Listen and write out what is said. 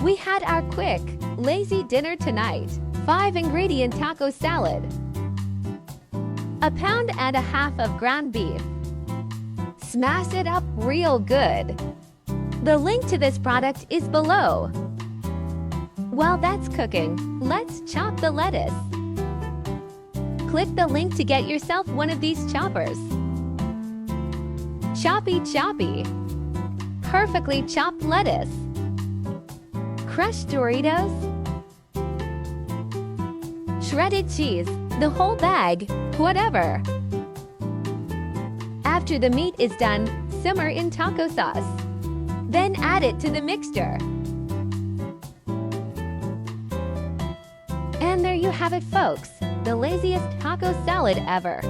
We had our quick, lazy dinner tonight. 5-ingredient taco salad. 1.5 pounds of ground beef. Smash it up real good. The link to this product is below. While that's cooking, let's chop the lettuce. Click the link to get yourself one of these choppers. Choppy choppy. Perfectly chopped lettuce. Crushed Doritos. Shredded cheese, the whole bag, whatever. After the meat is done, simmer in taco sauce. Then add it to the mixture. And there you have it, folks, the laziest taco salad ever.